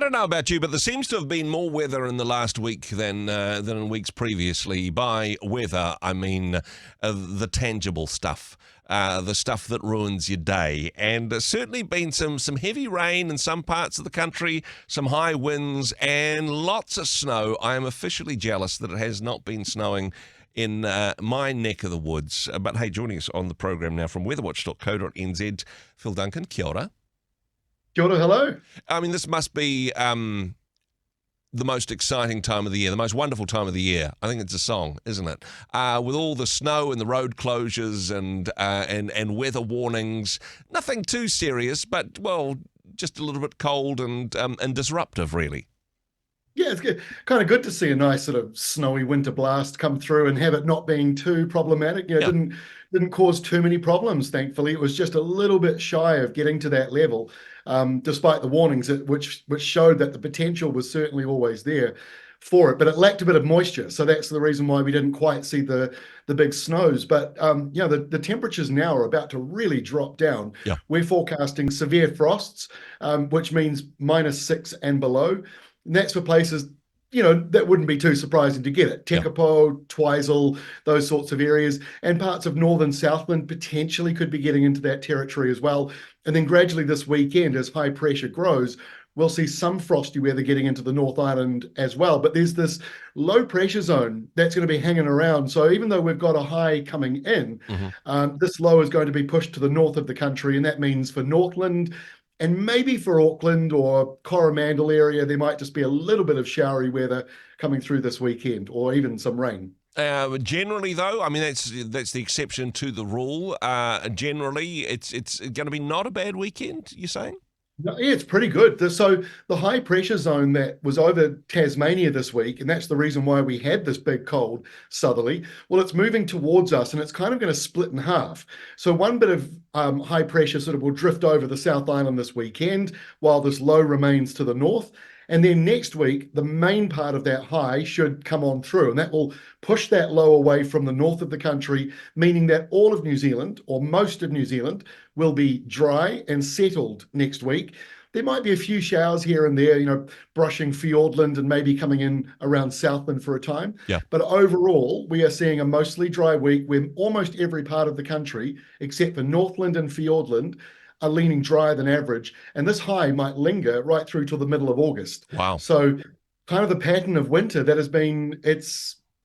don't know about you, but there seems to have been more weather in the last week than in weeks previously. By weather, I mean the tangible stuff, the stuff that ruins your day. And there's certainly been some heavy rain in some parts of the country, some high winds, and lots of snow. I am officially jealous that it has not been snowing in my neck of the woods. But hey, joining us on the program now from weatherwatch.co.nz, Phil Duncan, kia ora. Kia ora, hello. I mean, this must be the most exciting time of the year, the most wonderful time of the year. I think it's a song, isn't it? With all the snow and the road closures and weather warnings, nothing too serious, but, well, just a little bit cold and disruptive, really. Yeah, it's kind of good to see a nice sort of snowy winter blast come through and have it not being too problematic. Yeah. Didn't cause too many problems, thankfully. It was just a little bit shy of getting to that level, despite the warnings, which showed that the potential was certainly always there for it, but it lacked a bit of moisture. So that's the reason why we didn't quite see the big snows. But the temperatures now are about to really drop down. Yeah. We're forecasting severe frosts, which means -6 and below. And that's for places, that wouldn't be too surprising to get it. Tekapo, Twizel, those sorts of areas, and parts of northern Southland potentially could be getting into that territory as well. And then gradually this weekend, as high pressure grows, we'll see some frosty weather getting into the North Island as well. But there's this low pressure zone that's going to be hanging around. So even though we've got a high coming in, this low is going to be pushed to the north of the country. And that means for Northland, and maybe for Auckland or Coromandel area, there might just be a little bit of showery weather coming through this weekend, or even some rain. Generally, though, I mean, that's the exception to the rule. Generally, it's going to be not a bad weekend, you're saying? Yeah, it's pretty good. So the high pressure zone that was over Tasmania this week, and that's the reason why we had this big cold southerly, well, it's moving towards us and it's kind of going to split in half. So one bit of high pressure sort of will drift over the South Island this weekend while this low remains to the north. And then next week, the main part of that high should come on through, and that will push that low away from the north of the country, meaning that all of New Zealand, or most of New Zealand, will be dry and settled next week. There might be a few showers here and there, brushing Fiordland and maybe coming in around Southland for a time. Yeah. But overall, we are seeing a mostly dry week where almost every part of the country, except for Northland and Fiordland, are leaning drier than average. And this high might linger right through till the middle of August. Wow. So kind of the pattern of winter that has been,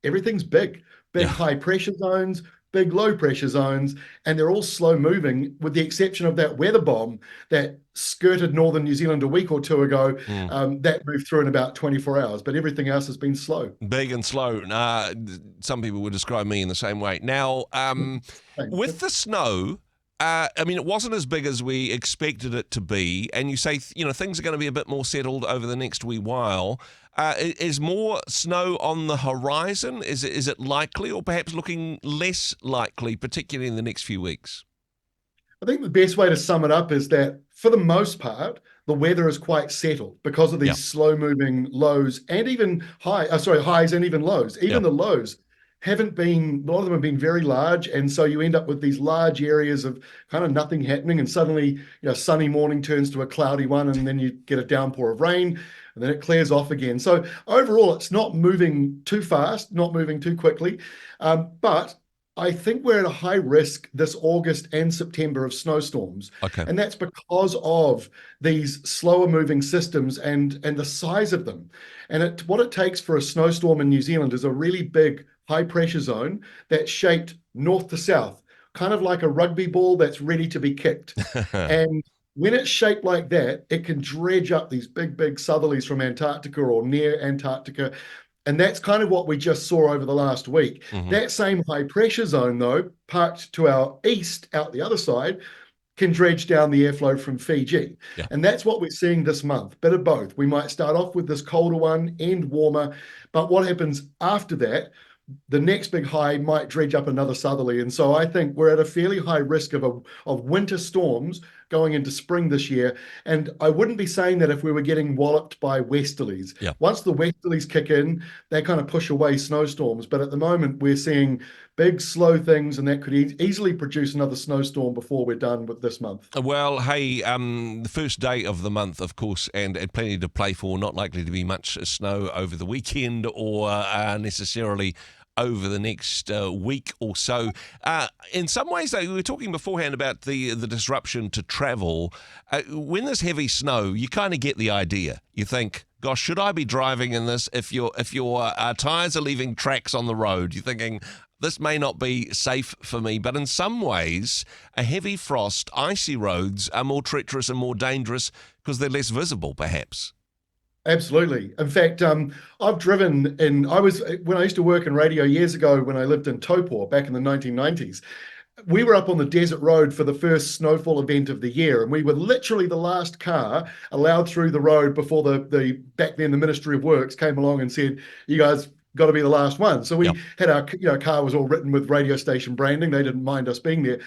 everything's big high pressure zones, big low pressure zones, and they're all slow moving with the exception of that weather bomb that skirted northern New Zealand a week or two ago. That moved through in about 24 hours, but everything else has been slow. Big and slow. Some people would describe me in the same way. Now, with the snow, I mean, it wasn't as big as we expected it to be, and you say, things are going to be a bit more settled over the next wee while. Is more snow on the horizon? Is it likely, or perhaps looking less likely, particularly in the next few weeks? I think the best way to sum it up is that, for the most part, the weather is quite settled because of these slow-moving lows and even highs and even lows. Even the lows haven't been, a lot of them have been very large, and so you end up with these large areas of kind of nothing happening, and suddenly sunny morning turns to a cloudy one, and then you get a downpour of rain, and then it clears off again. So overall, it's not moving too fast, not moving too quickly, but I think we're at a high risk this August and September of snowstorms. Okay. And that's because of these slower moving systems and the size of them. And what it takes for a snowstorm in New Zealand is a really big high pressure zone that's shaped north to south, kind of like a rugby ball that's ready to be kicked. And when it's shaped like that, it can dredge up these big southerlies from Antarctica or near Antarctica. And that's kind of what we just saw over the last week. That same high pressure zone, though, parked to our east, out the other side, can dredge down the airflow from Fiji. Yeah. And that's what we're seeing this month, bit of both. We might start off with this colder one, end warmer, but what happens after that, the next big high might dredge up another southerly. And so I think we're at a fairly high risk of winter storms going into spring this year. And I wouldn't be saying that if we were getting walloped by westerlies. Yeah. Once the westerlies kick in, they kind of push away snowstorms. But at the moment, we're seeing big, slow things, and that could easily produce another snowstorm before we're done with this month. Well, hey, the first day of the month, of course, and plenty to play for. Not likely to be much snow over the weekend or necessarily over the next week or so. In some ways, though, we were talking beforehand about the disruption to travel. When there's heavy snow, you kind of get the idea. You think, gosh, should I be driving in this? If your tyres are leaving tracks on the road, you're thinking, this may not be safe for me. But in some ways, a heavy frost, icy roads are more treacherous and more dangerous because they're less visible, perhaps. Absolutely. In fact, I've driven when I used to work in radio years ago when I lived in Taupo back in the 1990s. We were up on the desert road for the first snowfall event of the year, and we were literally the last car allowed through the road before the back then the Ministry of Works came along and said, you guys got to be the last one. So we had our car was all written with radio station branding. They didn't mind us being there.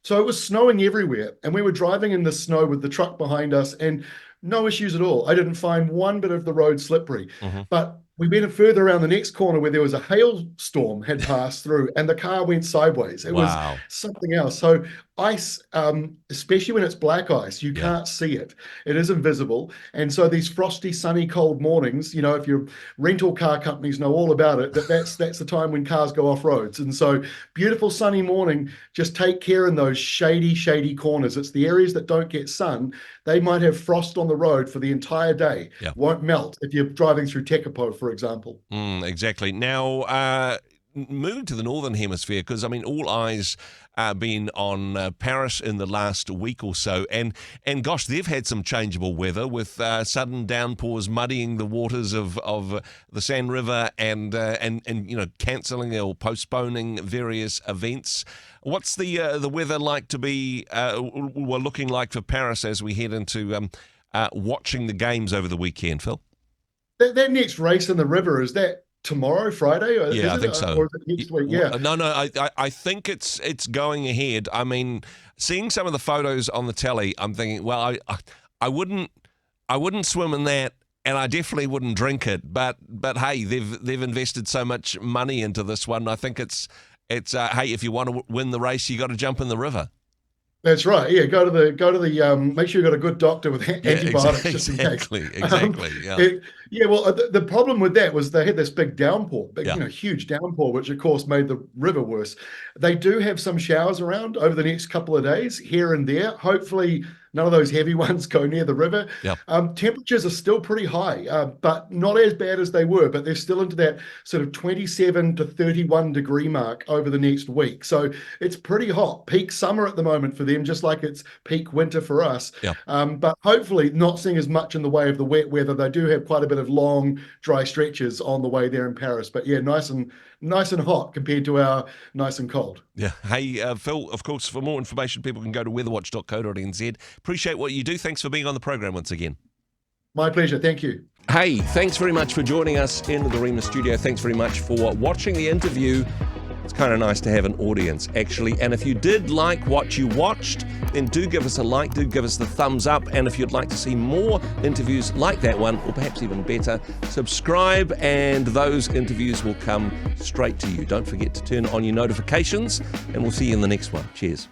So it was snowing everywhere, and we were driving in the snow with the truck behind us, and no issues at all. I didn't find one bit of the road slippery. But we went further around the next corner where there was a hailstorm had passed through, and the car went sideways. It was something else. So ice, especially when it's black ice, you can't see it. It is invisible. And so these frosty, sunny, cold mornings, if your rental car companies know all about it, that's the time when cars go off roads. And so beautiful sunny morning, just take care in those shady corners. It's the areas that don't get sun. They might have frost on the road for the entire day. Won't melt if you're driving through Tekapo, for example. Exactly. Now, moving to the Northern Hemisphere, because, all eyes been on Paris in the last week or so, and gosh, they've had some changeable weather with sudden downpours muddying the waters of the Seine River and cancelling or postponing various events. What's the weather like to be looking like for Paris as we head into watching the games over the weekend, Phil? That next race in the river, is that tomorrow, Friday? I think so. Or is it next week? Yeah. No, I think it's going ahead. Seeing some of the photos on the telly, I'm thinking, well, I wouldn't swim in that, and I definitely wouldn't drink it. But hey, they've invested so much money into this one. I think it's hey, if you want to win the race, you got to jump in the river. That's right. Yeah, go to the make sure you've got a good doctor with antibiotics just in case. Exactly. Well, the problem with that was they had this big downpour, huge downpour, which of course made the river worse. They do have some showers around over the next couple of days here and there. Hopefully none of those heavy ones go near the river. Temperatures are still pretty high, but not as bad as they were, but they're still into that sort of 27 to 31 degree mark over the next week. So it's pretty hot. Peak summer at the moment for them, just like it's peak winter for us. But hopefully not seeing as much in the way of the wet weather. They do have quite a bit of long, dry stretches on the way there in Paris. But yeah, nice and hot compared to our nice and cold. Yeah. Hey, Phil, of course, for more information, people can go to weatherwatch.co.nz. Appreciate what you do. Thanks for being on the program once again. My pleasure. Thank you. Hey, thanks very much for joining us in the Rhema studio. Thanks very much for watching the interview. It's kind of nice to have an audience, actually. And if you did like what you watched, then do give us a like, do give us the thumbs up. And if you'd like to see more interviews like that one, or perhaps even better, subscribe and those interviews will come straight to you. Don't forget to turn on your notifications, and we'll see you in the next one. Cheers.